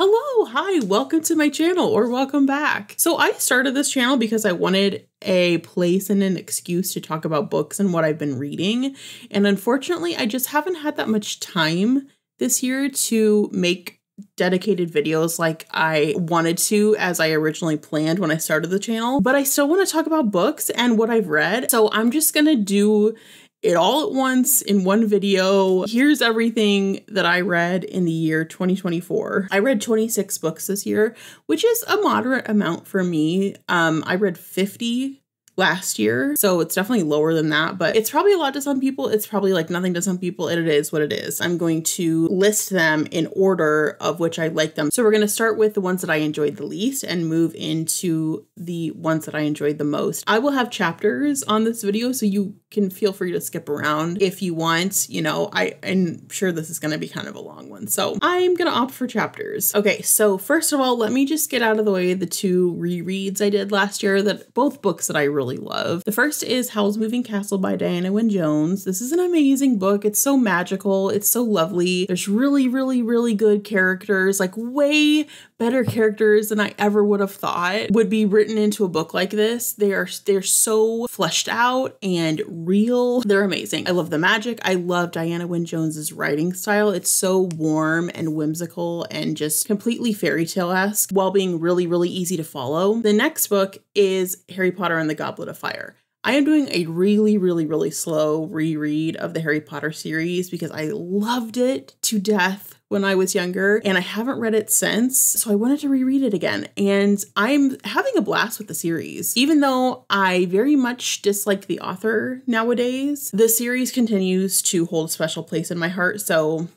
Hello, hi, welcome to my channel or welcome back. So I started this channel because I wanted a place and an excuse to talk about books and what I've been reading. And unfortunately, I just haven't had that much time this year to make dedicated videos like I wanted to as I originally planned when I started the channel. But I still want to talk about books and what I've read. So I'm just gonna do it all at once in one video. Here's everything that I read in the year 2024. I read 26 books this year, which is a moderate amount for me. I read 50 last year, so it's definitely lower than that, but it's probably a lot to some people. It's probably like nothing to some people, and it is what it is. I'm going to list them in order of which I like them. So we're going to start with the ones that I enjoyed the least and move into the ones that I enjoyed the most. I will have chapters on this video, so you can feel free to skip around if you want. You know, I'm sure this is going to be kind of a long one, so I'm going to opt for chapters. Okay, so first of all, let me just get out of the way the two rereads I did last year, that both books that I really love. The first is Howl's Moving Castle by Diana Wynne Jones. This is an amazing book. It's so magical. It's so lovely. There's really good characters, like way better characters than I ever would have thought would be written into a book like this. They're so fleshed out and real. They're amazing. I love the magic. I love Diana Wynne Jones's writing style. It's so warm and whimsical and just completely fairy tale-esque while being really easy to follow. The next book is Harry Potter and the Goblet of Fire. I am doing a really slow reread of the Harry Potter series because I loved it to death when I was younger, and I haven't read it since, so I wanted to reread it again. And I'm having a blast with the series. Even though I very much dislike the author nowadays, the series continues to hold a special place in my heart, so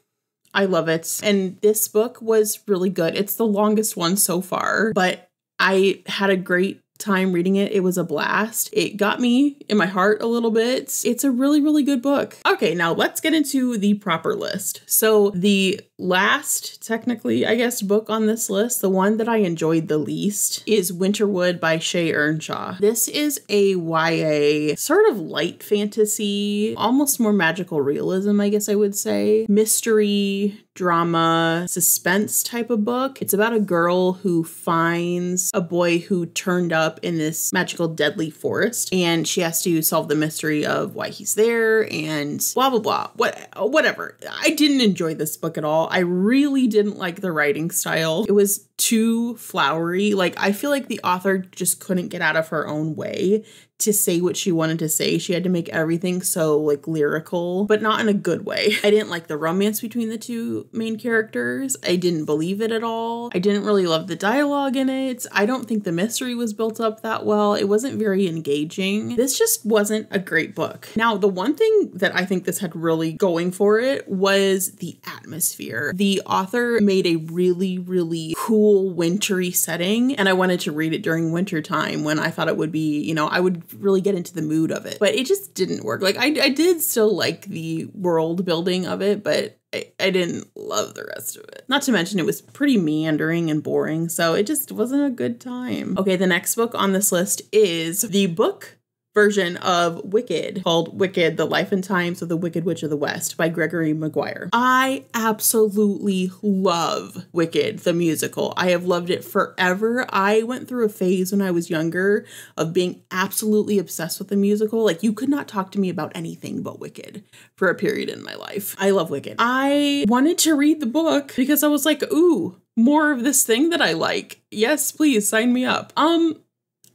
I love it. And this book was really good. It's the longest one so far, but I had a great time reading it. It was a blast. It got me in my heart a little bit. It's a really good book. Okay, now let's get into the proper list. So the last, technically, I guess, book on this list, the one that I enjoyed the least, is Winterwood by Shea Ernshaw. This is a YA sort of light fantasy, almost more magical realism, I guess I would say. Mystery, drama, suspense type of book. It's about a girl who finds a boy who turned up in this magical deadly forest, and she has to solve the mystery of why he's there and blah blah blah. Whatever. I didn't enjoy this book at all. I really didn't like the writing style. It was too flowery. Like, I feel like the author just couldn't get out of her own way to say what she wanted to say. She had to make everything so like lyrical, but not in a good way. I didn't like the romance between the two main characters. I didn't believe it at all. I didn't really love the dialogue in it. I don't think the mystery was built up that well. It wasn't very engaging. This just wasn't a great book. Now, the one thing that I think this had really going for it was the atmosphere. The author made a really cool wintry setting, and I wanted to read it during winter time when I thought it would be, you know, I would really get into the mood of it, but it just didn't work. Like, I did still like the world building of it, but I didn't love the rest of it. Not to mention it was pretty meandering and boring, so it just wasn't a good time. Okay, the next book on this list is the book version of Wicked, called Wicked, The Life and Times of the Wicked Witch of the West by Gregory Maguire. I absolutely love Wicked, the musical. I have loved it forever. I went through a phase when I was younger of being absolutely obsessed with the musical. Like, you could not talk to me about anything but Wicked for a period in my life. I love Wicked. I wanted to read the book because I was like, ooh, more of this thing that I like. Yes, please sign me up.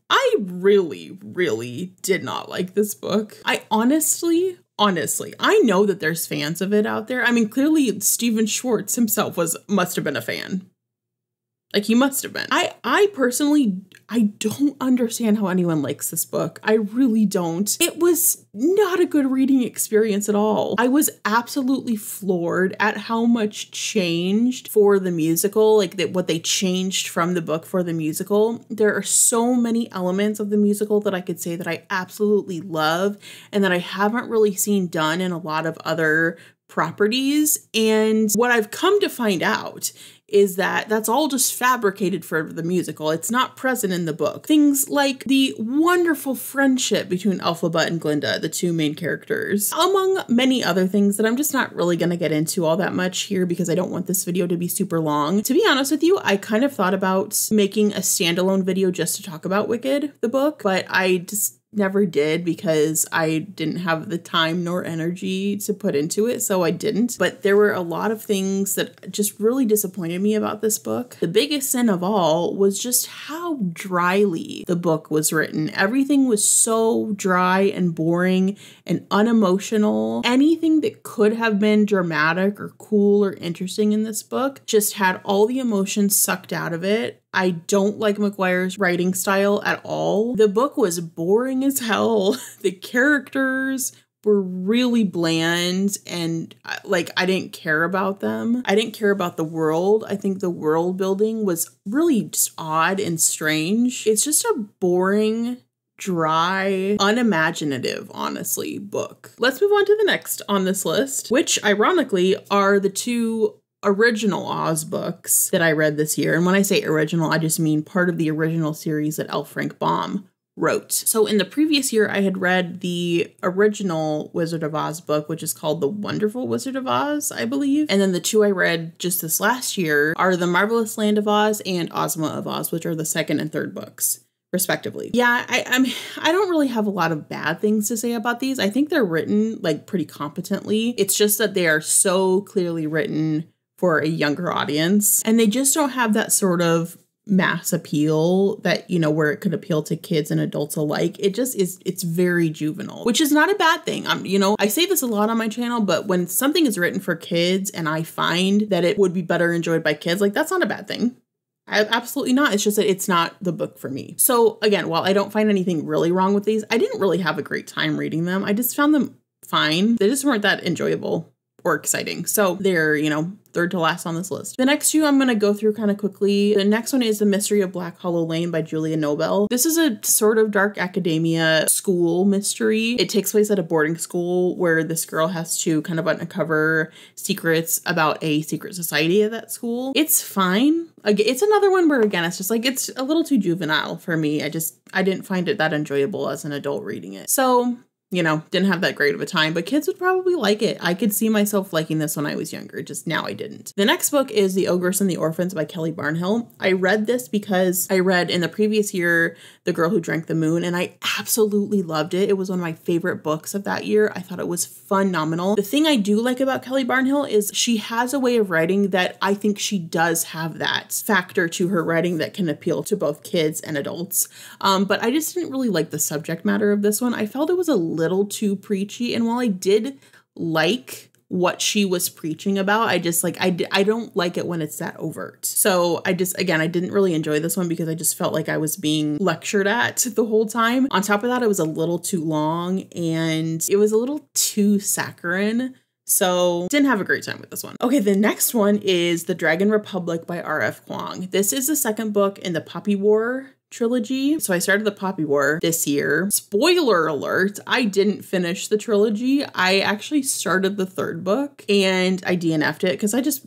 I really did not like this book. I honestly, I know that there's fans of it out there. I mean, clearly Stephen Schwartz himself must have been a fan. Like, he must have been. I personally, I don't understand how anyone likes this book. I really don't. It was not a good reading experience at all. I was absolutely floored at how much changed for the musical, like that what they changed from the book for the musical. There are so many elements of the musical that I could say that I absolutely love and that I haven't really seen done in a lot of other properties. And what I've come to find out is that that's all just fabricated for the musical. It's not present in the book. Things like the wonderful friendship between Elphaba and Glinda, the two main characters, among many other things that I'm just not really going to get into all that much here because I don't want this video to be super long. To be honest with you, I kind of thought about making a standalone video just to talk about Wicked, the book, but I just never did because I didn't have the time nor energy to put into it, so I didn't. But there were a lot of things that just really disappointed me about this book. The biggest sin of all was just how dryly the book was written. Everything was so dry and boring and unemotional. Anything that could have been dramatic or cool or interesting in this book just had all the emotions sucked out of it. I don't like Maguire's writing style at all. The book was boring as hell. The characters were really bland and I didn't care about them. I didn't care about the world. I think the world building was really just odd and strange. It's just a boring, dry, unimaginative, honestly, book. Let's move on to the next on this list, which ironically are the two original Oz books that I read this year. And when I say original, I just mean part of the original series that L. Frank Baum wrote. So in the previous year, I had read the original Wizard of Oz book, which is called The Wonderful Wizard of Oz, I believe. And then the two I read just this last year are The Marvelous Land of Oz and Ozma of Oz, which are the second and third books, respectively. Yeah, I don't really have a lot of bad things to say about these. I think they're written like pretty competently. It's just that they are so clearly written for a younger audience, and they just don't have that sort of mass appeal that, you know, where it could appeal to kids and adults alike. It just is, it's very juvenile, which is not a bad thing. You know, I say this a lot on my channel, but when something is written for kids and I find that it would be better enjoyed by kids, like that's not a bad thing. Absolutely not. It's just that it's not the book for me. So again, while I don't find anything really wrong with these, I didn't really have a great time reading them. I just found them fine. They just weren't that enjoyable or exciting. So they're, you know, third to last on this list. The next two I'm going to go through kind of quickly. The next one is The Mystery of Black Hollow Lane by Julia Nobel. This is a sort of dark academia school mystery. It takes place at a boarding school where this girl has to kind of uncover secrets about a secret society at that school. It's fine. It's another one where, again, it's just like, it's a little too juvenile for me. I didn't find it that enjoyable as an adult reading it. So, you know, didn't have that great of a time, but kids would probably like it. I could see myself liking this when I was younger, just now I didn't. The next book is The Ogress and the Orphans by Kelly Barnhill. I read this because I read in the previous year, The Girl Who Drank the Moon, and I absolutely loved it. It was one of my favorite books of that year. I thought it was phenomenal. The thing I do like about Kelly Barnhill is she has a way of writing that I think she does have that factor to her writing that can appeal to both kids and adults. But I just didn't really like the subject matter of this one. I felt it was a little too preachy, and while I did like what she was preaching about, I just like I don't like it when it's that overt. So I didn't really enjoy this one because I just felt like I was being lectured at the whole time. On top of that, it was a little too long and it was a little too saccharine. So didn't have a great time with this one. Okay, the next one is The Dragon Republic by R.F. Kuang. This is the second book in the Poppy War trilogy. So I started the Poppy War this year. Spoiler alert, I didn't finish the trilogy. I actually started the third book and I DNF'd it because I just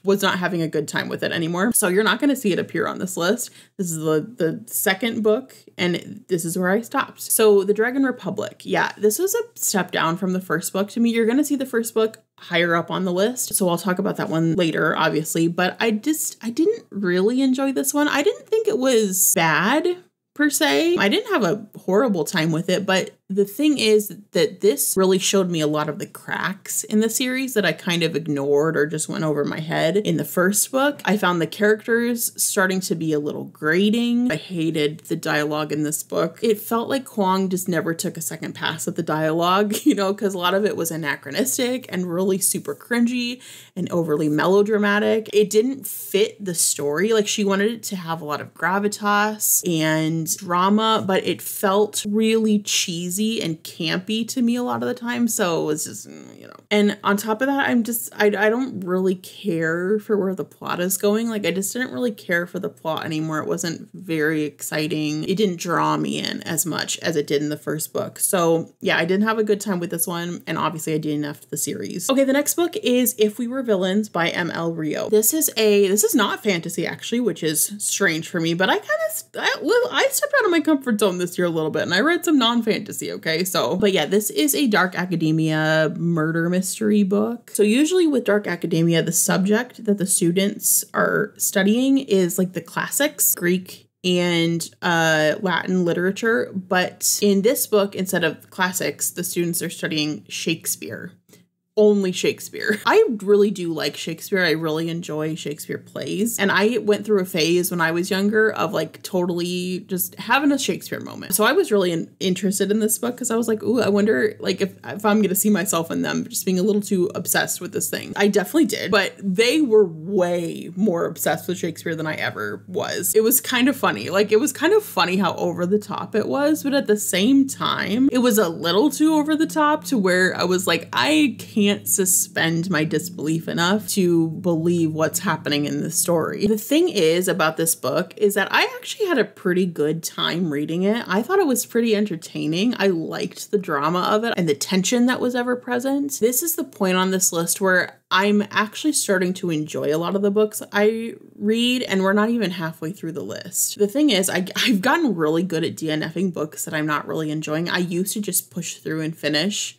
was not having a good time with it anymore. So you're not going to see it appear on this list. This is the second book and this is where I stopped. So The Dragon Republic. Yeah, this was a step down from the first book to me. You're going to see the first book higher up on the list. So I'll talk about that one later, obviously, but I didn't really enjoy this one. I didn't think it was bad per se. I didn't have a horrible time with it, but the thing is that this really showed me a lot of the cracks in the series that I kind of ignored or just went over my head in the first book. I found the characters starting to be a little grating. I hated the dialogue in this book. It felt like Kuang just never took a second pass at the dialogue, you know, because a lot of it was anachronistic and really super cringy and overly melodramatic. It didn't fit the story. Like she wanted it to have a lot of gravitas and drama, but it felt really cheesy cheesy and campy to me a lot of the time. So it was just, you know. And on top of that, I don't really care for where the plot is going. Like, I just didn't really care for the plot anymore. It wasn't very exciting. It didn't draw me in as much as it did in the first book. So yeah, I didn't have a good time with this one. And obviously I didn't after the series. Okay, the next book is If We Were Villains by M.L. Rio. This is not fantasy actually, which is strange for me, but I stepped out of my comfort zone this year a little bit and I read some non-fantasy, okay? So, but yeah, this is a dark academia murder mystery book. So usually with dark academia, the subject that the students are studying is like the classics, Greek and Latin literature. But in this book, instead of classics, the students are studying Shakespeare. Only Shakespeare. I really do like Shakespeare. I really enjoy Shakespeare plays. And I went through a phase when I was younger of like totally just having a Shakespeare moment. So I was really interested in this book because I was like, ooh, I wonder like if I'm going to see myself in them just being a little too obsessed with this thing. I definitely did, but they were way more obsessed with Shakespeare than I ever was. It was kind of funny. Like it was kind of funny how over the top it was, but at the same time, it was a little too over the top to where I was like, I can't suspend my disbelief enough to believe what's happening in the story. The thing is about this book is that I actually had a pretty good time reading it. I thought it was pretty entertaining. I liked the drama of it and the tension that was ever present. This is the point on this list where I'm actually starting to enjoy a lot of the books I read, and we're not even halfway through the list. The thing is, I've gotten really good at DNFing books that I'm not really enjoying. I used to just push through and finish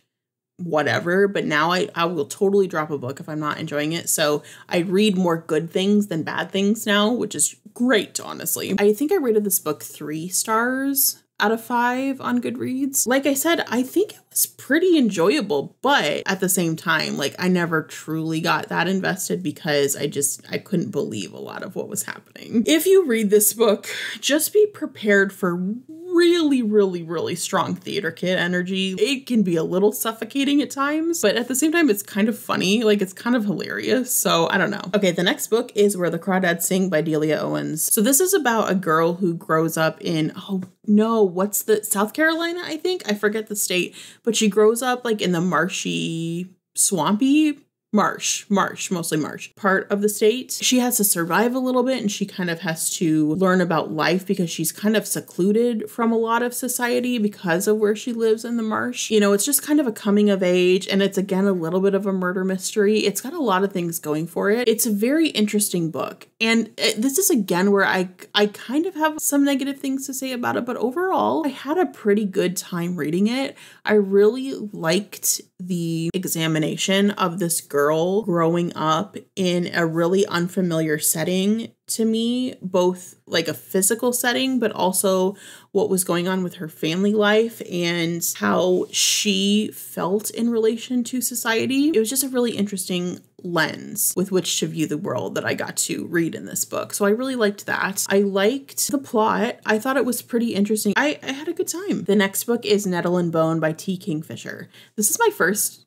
whatever, but now I will totally drop a book if I'm not enjoying it. So I read more good things than bad things now, which is great, honestly. I think I rated this book 3 stars out of 5 on Goodreads. Like I said, I think it was pretty enjoyable, but at the same time, like I never truly got that invested because I couldn't believe a lot of what was happening. If you read this book, just be prepared for really, really, really strong theater kid energy. It can be a little suffocating at times, but at the same time, it's kind of funny. Like it's kind of hilarious. So I don't know. Okay, the next book is Where the Crawdads Sing by Delia Owens. So this is about a girl who grows up in, oh no, what's the, South Carolina, I think? I forget the state, but she grows up like in the marshy, swampy mostly marsh part of the state. She has to survive a little bit and she kind of has to learn about life because she's kind of secluded from a lot of society because of where she lives in the marsh. You know, it's just kind of a coming of age and it's again a little bit of a murder mystery. It's got a lot of things going for it. It's a very interesting book. And this is again where I kind of have some negative things to say about it, but overall I had a pretty good time reading it. I really liked the examination of this girl growing up in a really unfamiliar setting to me, both like a physical setting, but also what was going on with her family life and how she felt in relation to society. It was just a really interesting lens with which to view the world that I got to read in this book. So I really liked that. I liked the plot. I thought it was pretty interesting. I had a good time. The next book is Nettle and Bone by T. Kingfisher. This is my first...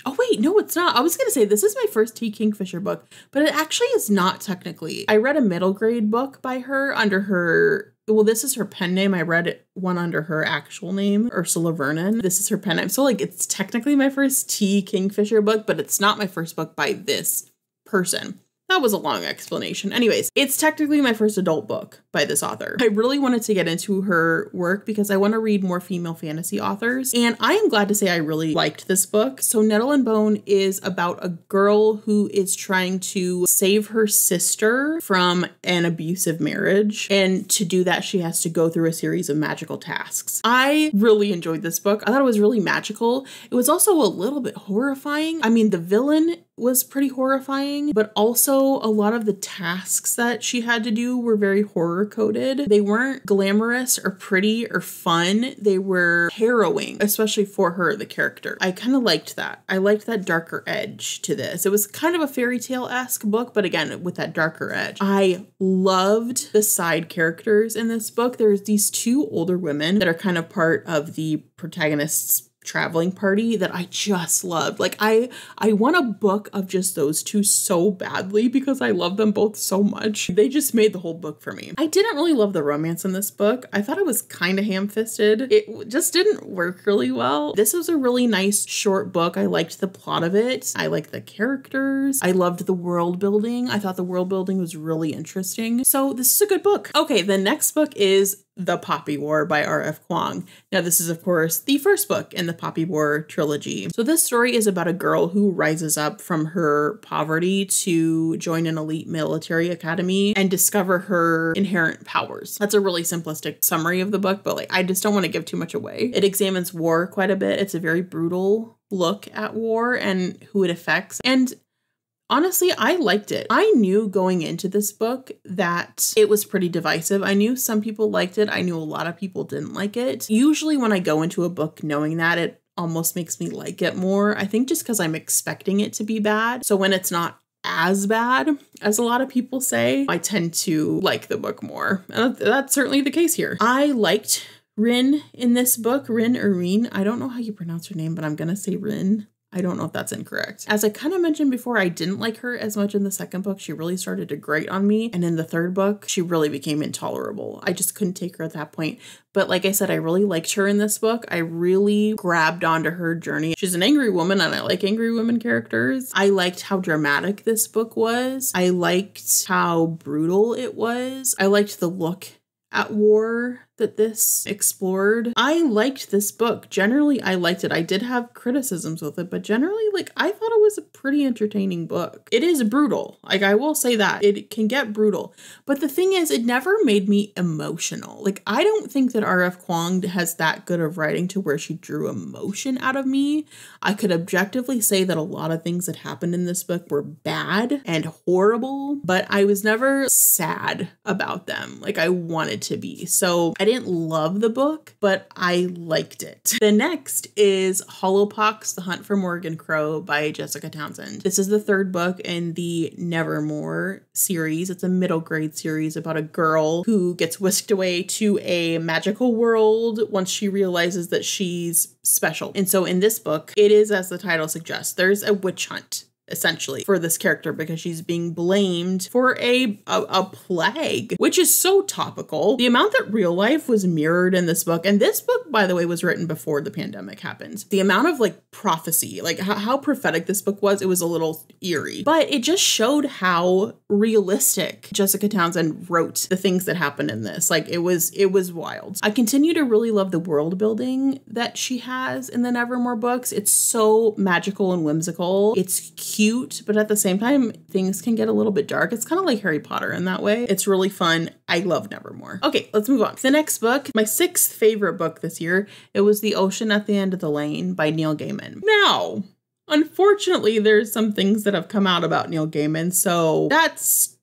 Oh, wait, no, it's not. I was going to say this is my first T. Kingfisher book, but it actually is not technically. I read a middle grade book by her under her, well, this is her pen name. I read one under her actual name, Ursula Vernon. This is her pen name. So like it's technically my first T. Kingfisher book, but it's not my first book by this person. That was a long explanation. Anyways, it's technically my first adult book by this author. I really wanted to get into her work because I want to read more female fantasy authors. And I am glad to say I really liked this book. So Nettle and Bone is about a girl who is trying to save her sister from an abusive marriage. And to do that, she has to go through a series of magical tasks. I really enjoyed this book. I thought it was really magical. It was also a little bit horrifying. I mean, the villain was pretty horrifying, but also a lot of the tasks that she had to do were very horror coded. They weren't glamorous or pretty or fun. They were harrowing, especially for her, the character. I kind of liked that. I liked that darker edge to this. It was kind of a fairy tale-esque book, but again, with that darker edge. I loved the side characters in this book. There's these 2 older women that are kind of part of the protagonist's traveling party that I just loved. Like I want a book of just those two so badly because I love them both so much. They just made the whole book for me. I didn't really love the romance in this book. I thought it was kind of ham-fisted. It just didn't work really well. This was a really nice short book. I liked the plot of it. I liked the characters. I loved the world building. I thought the world building was really interesting. So this is a good book. Okay, the next book is The Poppy War by R.F. Kuang. Now, this is, of course, the first book in the Poppy War trilogy. So this story is about a girl who rises up from her poverty to join an elite military academy and discover her inherent powers. That's a really simplistic summary of the book, but like I just don't want to give too much away. It examines war quite a bit. It's a very brutal look at war and who it affects. And honestly, I liked it. I knew going into this book that it was pretty divisive. I knew some people liked it. I knew a lot of people didn't like it. Usually when I go into a book knowing that, it almost makes me like it more. I think just because I'm expecting it to be bad. So when it's not as bad as a lot of people say, I tend to like the book more. And that's certainly the case here. I liked Wynne in this book. Wynne or Wynne. I don't know how you pronounce her name, but I'm going to say Wynne. I don't know if that's incorrect. As I kind of mentioned before, I didn't like her as much in the second book. She really started to grate on me. And in the third book, she really became intolerable. I just couldn't take her at that point. But like I said, I really liked her in this book. I really grabbed onto her journey. She's an angry woman and I like angry women characters. I liked how dramatic this book was. I liked how brutal it was. I liked the look at war that this explored. I liked this book. Generally, I liked it. I did have criticisms with it, but generally, like, I thought it was a pretty entertaining book. It is brutal. Like, I will say that. It can get brutal. But the thing is, it never made me emotional. Like, I don't think that R.F. Kuang has that good of writing to where she drew emotion out of me. I could objectively say that a lot of things that happened in this book were bad and horrible, but I was never sad about them like I wanted to be. So I didn't love the book, but I liked it. The next is Hollowpox, The Hunt for Morrigan Crow by Jessica Townsend. This is the third book in the Nevermore series. It's a middle grade series about a girl who gets whisked away to a magical world once she realizes that she's special. And so in this book, it is, as the title suggests, there's a witch hunt essentially for this character because she's being blamed for a plague, which is so topical. The amount that real life was mirrored in this book, and this book, by the way, was written before the pandemic happened. The amount of like prophecy, like how prophetic this book was, it was a little eerie, but it just showed how realistic Jessica Townsend wrote the things that happened in this. Like it was wild. I continue to really love the world building that she has in the Nevermore books. It's so magical and whimsical. It's cute, but at the same time, things can get a little bit dark. It's kind of like Harry Potter in that way. It's really fun. I love Nevermore. Okay, let's move on. The next book, my sixth favorite book this year, it was The Ocean at the End of the Lane by Neil Gaiman. Now, unfortunately, there's some things that have come out about Neil Gaiman, so that's,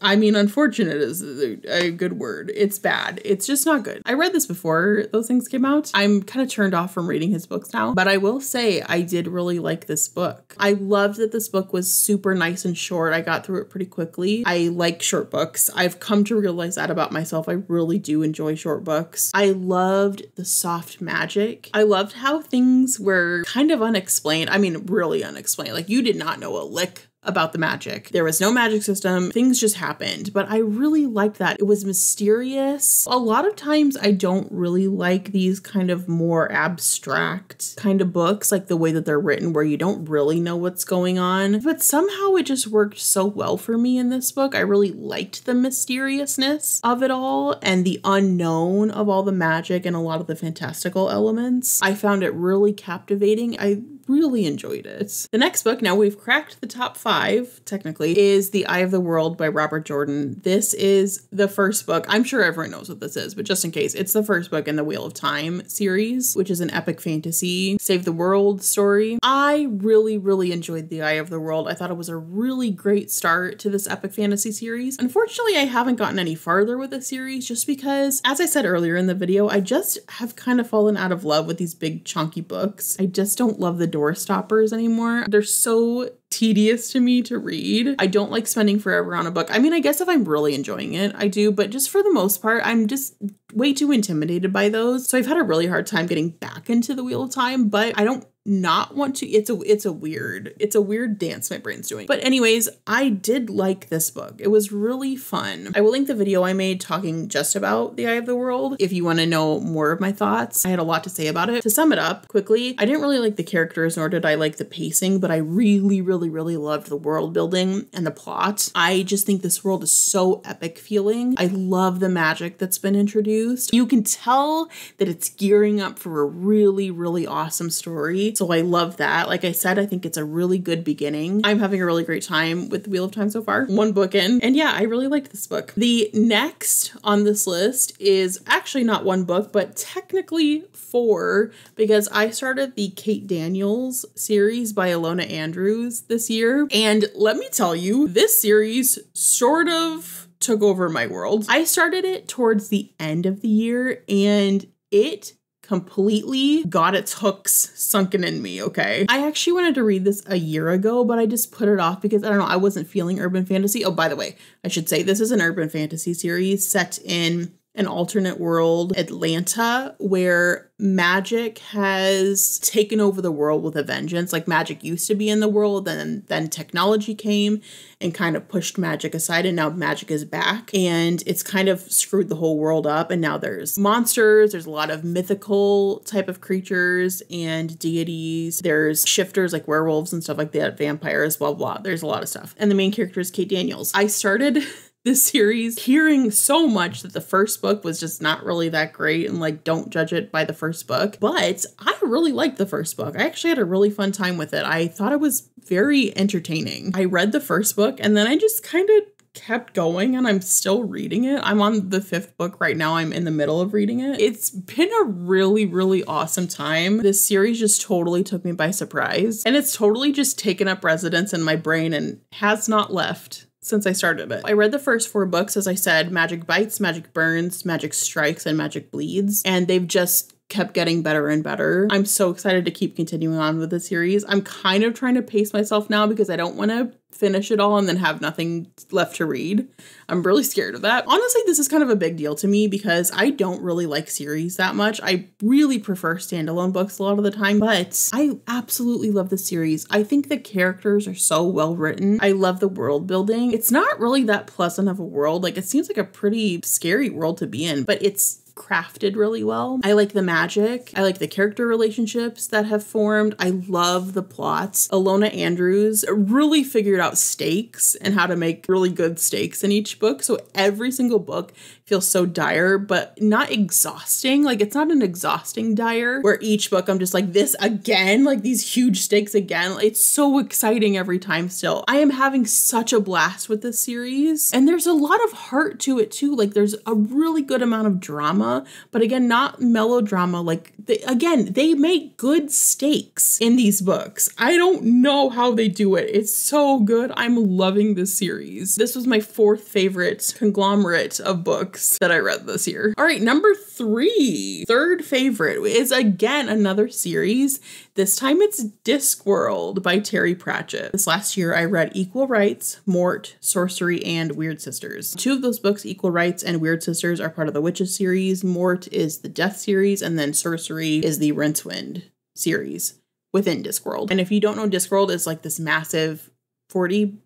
I mean, unfortunate is a good word. It's bad. It's just not good. I read this before those things came out. I'm kind of turned off from reading his books now, but I will say I did really like this book. I loved that this book was super nice and short. I got through it pretty quickly. I like short books. I've come to realize that about myself. I really do enjoy short books. I loved the soft magic. I loved how things were kind of unexplained. I mean, really unexplained. Like you did not know a lick about the magic. There was no magic system. Things just happened, but I really liked that. It was mysterious. A lot of times I don't really like these kind of more abstract kind of books, like the way that they're written where you don't really know what's going on, but somehow it just worked so well for me in this book. I really liked the mysteriousness of it all and the unknown of all the magic and a lot of the fantastical elements. I found it really captivating. I really enjoyed it. The next book, now we've cracked the top 5, technically, is The Eye of the World by Robert Jordan. This is the first book. I'm sure everyone knows what this is, but just in case, it's the first book in the Wheel of Time series, which is an epic fantasy, save the world story. I really, really enjoyed The Eye of the World. I thought it was a really great start to this epic fantasy series. Unfortunately, I haven't gotten any farther with the series just because, as I said earlier in the video, I just have kind of fallen out of love with these big chunky books. I just don't love the door stoppers anymore. They're so tedious to me to read. I don't like spending forever on a book. I mean, I guess if I'm really enjoying it, I do, but just for the most part, I'm just way too intimidated by those. So I've had a really hard time getting back into the Wheel of Time, but I don't not want to. It's a weird dance my brain's doing. But anyways, I did like this book. It was really fun. I will link the video I made talking just about The Eye of the World if you want to know more of my thoughts. I had a lot to say about it. To sum it up quickly, I didn't really like the characters, nor did I like the pacing, but I really loved the world building and the plot. I just think this world is so epic feeling. I love the magic that's been introduced. You can tell that it's gearing up for a really awesome story. So I love that. Like I said, I think it's a really good beginning. I'm having a really great time with the Wheel of Time so far. One book in. And yeah, I really liked this book. The next on this list is actually not one book, but technically 4, because I started the Kate Daniels series by Ilona Andrews this year. And let me tell you, this series sort of took over my world. I started it towards the end of the year and it completely got its hooks sunken in me, okay? I actually wanted to read this a year ago, but I just put it off because, I don't know, I wasn't feeling urban fantasy. Oh, by the way, I should say this is an urban fantasy series set in an alternate world, Atlanta, where magic has taken over the world with a vengeance. Like magic used to be in the world, and then technology came and kind of pushed magic aside, and now magic is back and it's kind of screwed the whole world up. And now there's monsters, there's a lot of mythical type of creatures and deities, there's shifters like werewolves and stuff like that, vampires, blah blah. There's a lot of stuff. And the main character is Kate Daniels. I started this series hearing so much that the first book was just not really that great and like don't judge it by the first book, but I really liked the first book. I actually had a really fun time with it. I thought it was very entertaining. I read the first book and then I just kind of kept going and I'm still reading it. I'm on the 5th book right now. I'm in the middle of reading it. It's been a really awesome time. This series just totally took me by surprise and it's totally just taken up residence in my brain and has not left since I started it. I read the first 4 books, as I said, Magic Bites, Magic Burns, Magic Strikes, and Magic Bleeds, and they've just kept getting better and better. I'm so excited to keep continuing on with the series. I'm kind of trying to pace myself now because I don't want to finish it all and then have nothing left to read. I'm really scared of that. Honestly, this is kind of a big deal to me because I don't really like series that much. I really prefer standalone books a lot of the time, but I absolutely love the series. I think the characters are so well written. I love the world building. It's not really that pleasant of a world. Like it seems like a pretty scary world to be in, but it's crafted really well. I like the magic. I like the character relationships that have formed. I love the plots. Ilona Andrews really figured out stakes and how to make really good stakes in each book. So every single book feels so dire, but not exhausting. Like it's not an exhausting dire where each book I'm just like this again, like these huge stakes again. It's so exciting every time still. I am having such a blast with this series. And there's a lot of heart to it too. Like there's a really good amount of drama, but again, not melodrama. Like they make good stakes in these books. I don't know how they do it. It's so good. I'm loving this series. This was my 4th favorite conglomerate of books that I read this year. All right, number 3, 3rd favorite is again another series. This time it's Discworld by Terry Pratchett. This last year I read Equal Rites, Mort, Sourcery, and Wyrd Sisters. 2 of those books, Equal Rites and Wyrd Sisters, are part of the Witches series. Mort is the Death series, and then Sourcery is the Rincewind series within Discworld. And if you don't know, Discworld is like this massive 40+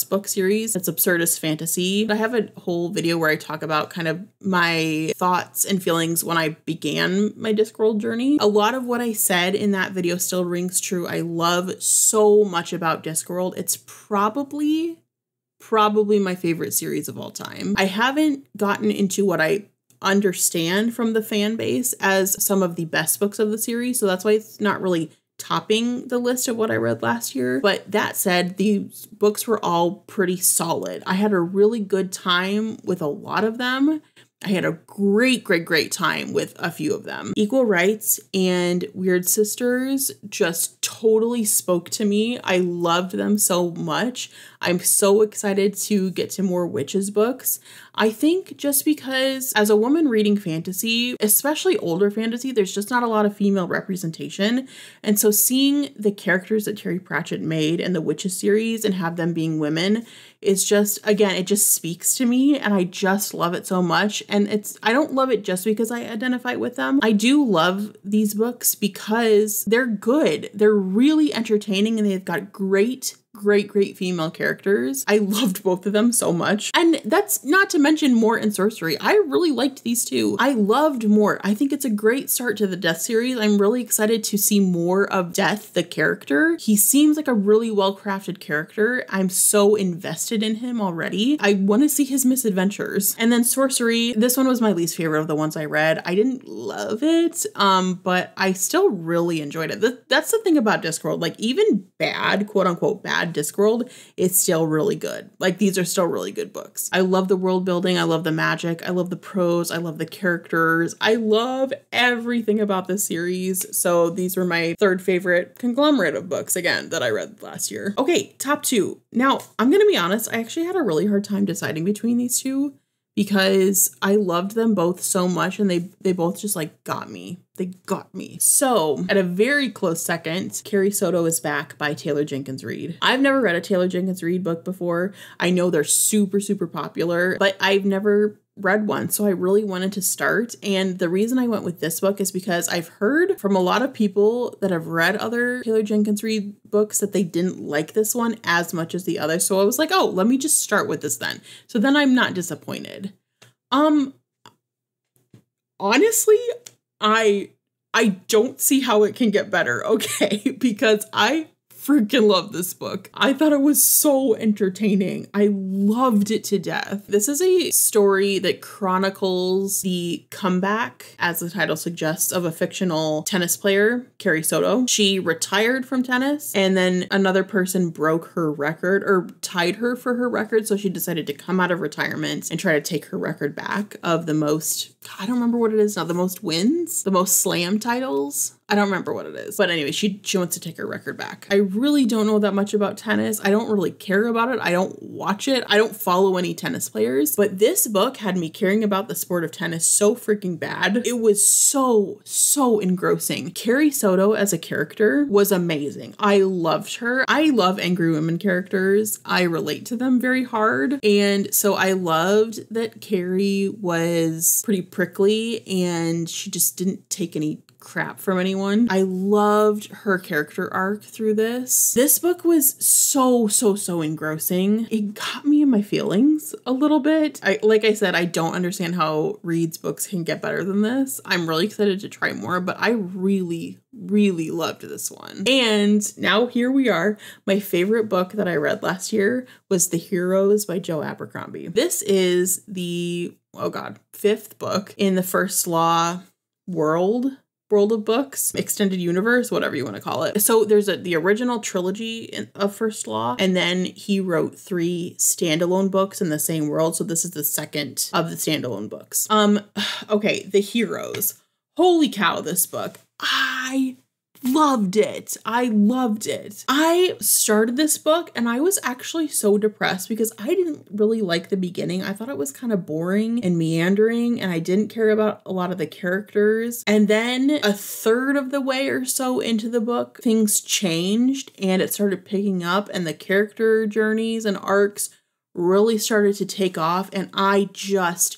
book series. It's absurdist fantasy. I have a whole video where I talk about kind of my thoughts and feelings when I began my Discworld journey. A lot of what I said in that video still rings true. I love so much about Discworld. It's probably my favorite series of all time. I haven't gotten into what I understand from the fan base as some of the best books of the series, so that's why it's not really topping the list of what I read last year. But that said, these books were all pretty solid. I had a really good time with a lot of them. I had a great time with a few of them. Equal Rites and Wyrd Sisters just totally spoke to me. I loved them so much. I'm so excited to get to more witches books. I think just because as a woman reading fantasy, especially older fantasy, there's just not a lot of female representation. And so seeing the characters that Terry Pratchett made in the Witches series and have them being women is just, again, it just speaks to me, and I just love it so much. And I don't love it just because I identify with them. I do love these books because they're good. They're really entertaining, and they've got great female characters. I loved both of them so much. And that's not to mention Mort and Sourcery. I really liked these two. I loved Mort. I think it's a great start to the Death series. I'm really excited to see more of Death, the character. He seems like a really well-crafted character. I'm so invested in him already. I want to see his misadventures. And then Sourcery, this one was my least favorite of the ones I read. I didn't love it, but I still really enjoyed it. That's the thing about Discworld. Like, even bad, quote unquote, bad Discworld, it's still really good. Like, these are still really good books. I love the world building. I love the magic. I love the prose. I love the characters. I love everything about this series. So these were my third favorite conglomerate of books, again, that I read last year. Okay, top two. Now, I'm going to be honest, I actually had a really hard time deciding between these two because I loved them both so much, and they both just like got me. They got me. So at a very close second, Carrie Soto is Back by Taylor Jenkins Reid. I've never read a Taylor Jenkins Reid book before. I know they're super, super popular, but I've never read one. So I really wanted to start. And the reason I went with this book is because I've heard from a lot of people that have read other Taylor Jenkins Reid books that they didn't like this one as much as the other. So I was like, oh, let me just start with this then. So then I'm not disappointed. Honestly, I don't see how it can get better, okay? Because I freaking love this book. I thought it was so entertaining. I loved it to death. This is a story that chronicles the comeback, as the title suggests, of a fictional tennis player, Carrie Soto. She retired from tennis, and then another person broke her record, or tied her for her record, so she decided to come out of retirement and try to take her record back of the most, I don't remember what it is now, the most wins, the most slam titles. I don't remember what it is. But anyway, she wants to take her record back. I really don't know that much about tennis. I don't really care about it. I don't watch it. I don't follow any tennis players. But this book had me caring about the sport of tennis so freaking bad. It was so engrossing. Carrie Soto as a character was amazing. I loved her. I love angry women characters. I relate to them very hard. And so I loved that Carrie was pretty prickly and she just didn't take any crap from anyone. I loved her character arc through this. This book was so engrossing. It got me in my feelings a little bit. Like I said, I don't understand how Reid's books can get better than this. I'm really excited to try more, but I really loved this one. And now here we are. My favorite book that I read last year was The Heroes by Joe Abercrombie. This is the, oh God, 5th book in the First Law world of books, extended universe, whatever you want to call it. So there's the original trilogy of First Law, and then he wrote 3 standalone books in the same world. So this is the second of the standalone books. Okay, The Heroes. Holy cow, this book. I loved it. I loved it. I started this book and I was actually so depressed because I didn't really like the beginning. I thought it was kind of boring and meandering, and I didn't care about a lot of the characters. And then a third of the way or so into the book, things changed and it started picking up, and the character journeys and arcs really started to take off, and I just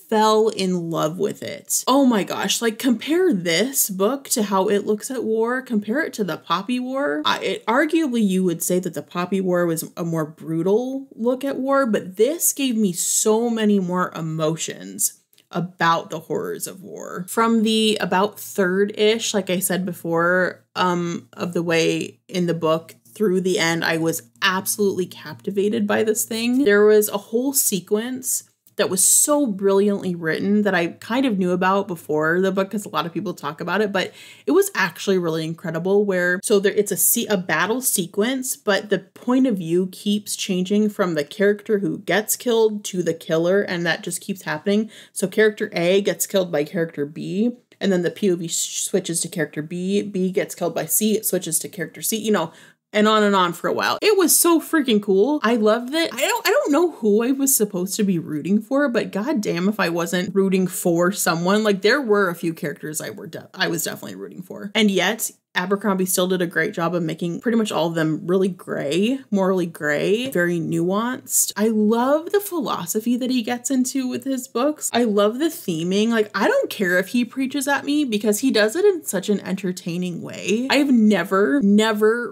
fell in love with it. Oh my gosh, like compare this book to how it looks at war, compare it to the Poppy War. Arguably you would say that the Poppy War was a more brutal look at war, but this gave me so many more emotions about the horrors of war. From the about third-ish, like I said before, of the way in the book through the end, I was absolutely captivated by this thing. There was a whole sequence that was so brilliantly written that I kind of knew about before the book because a lot of people talk about it, but it was actually really incredible where, so it's a battle sequence, but the point of view keeps changing from the character who gets killed to the killer, and that just keeps happening. So character A gets killed by character B, and then the POV switches to character B, B gets killed by C, it switches to character C, you know, and on for a while. It was so freaking cool. I loved it. I don't know who I was supposed to be rooting for, but goddamn if I wasn't rooting for someone. Like there were a few characters I was definitely rooting for. And yet Abercrombie still did a great job of making pretty much all of them really gray, morally gray, very nuanced. I love the philosophy that he gets into with his books. I love the theming. Like, I don't care if he preaches at me because he does it in such an entertaining way. I've never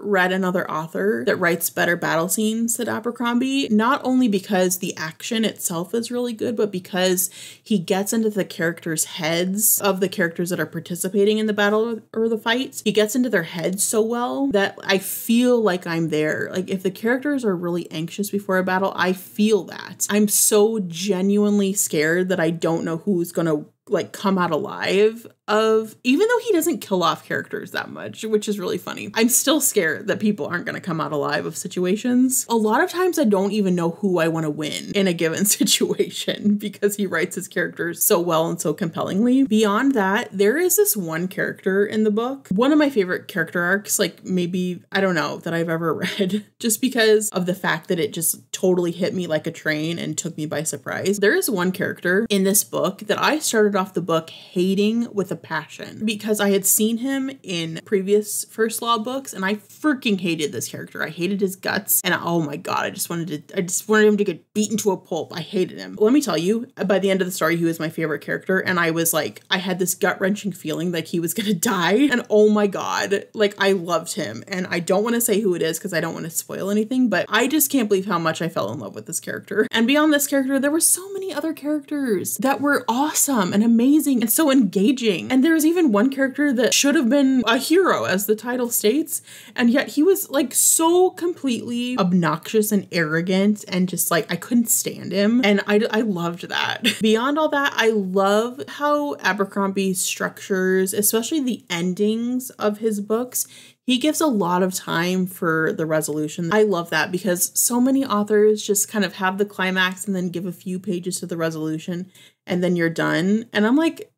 read another author that writes better battle scenes than Abercrombie, not only because the action itself is really good, but because he gets into the characters' heads of the characters that are participating in the battle or the fights. He gets into their heads so well that I feel like I'm there. Like if the characters are really anxious before a battle, I feel that. I'm so genuinely scared that I don't know who's gonna like come out alive of, even though he doesn't kill off characters that much, which is really funny. I'm still scared that people aren't going to come out alive of situations. A lot of times I don't even know who I want to win in a given situation because he writes his characters so well and so compellingly. Beyond that, there is this one character in the book, one of my favorite character arcs, like maybe, I don't know, that I've ever read, just because of the fact that it just totally hit me like a train and took me by surprise. There is one character in this book that I started off the book hating with a passion because I had seen him in previous First Law books and I freaking hated this character. I hated his guts and oh my god, I just wanted him to get beaten to a pulp. I hated him. Let me tell you, by the end of the story, he was my favorite character and I was like, I had this gut-wrenching feeling like he was gonna die and oh my god, like I loved him. And I don't want to say who it is because I don't want to spoil anything, but I just can't believe how much I fell in love with this character. And beyond this character, there were so many other characters that were awesome and amazing and so engaging. And there was even one character that should have been a hero, as the title states, and yet he was like so completely obnoxious and arrogant and just like I couldn't stand him. And I loved that. Beyond all that, I love how Abercrombie structures, especially the endings of his books. He gives a lot of time for the resolution. I love that because so many authors just kind of have the climax and then give a few pages to the resolution and then you're done. And I'm like,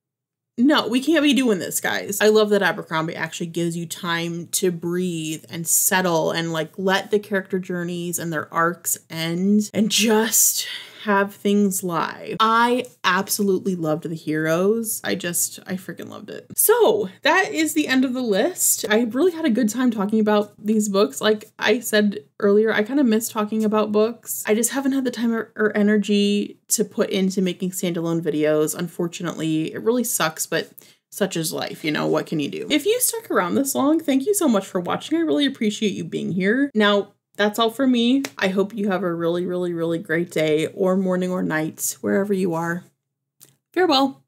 no, we can't be doing this, guys. I love that Abercrombie actually gives you time to breathe and settle and like let the character journeys and their arcs end and just have things lie. I absolutely loved the heroes. I freaking loved it. So that is the end of the list. I really had a good time talking about these books. Like I said earlier, I kind of miss talking about books. I just haven't had the time or energy to put into making standalone videos. Unfortunately, it really sucks, but such is life, you know, what can you do? If you stuck around this long, thank you so much for watching. I really appreciate you being here. Now, that's all for me. I hope you have a really, really, really great day or morning or night, wherever you are. Farewell.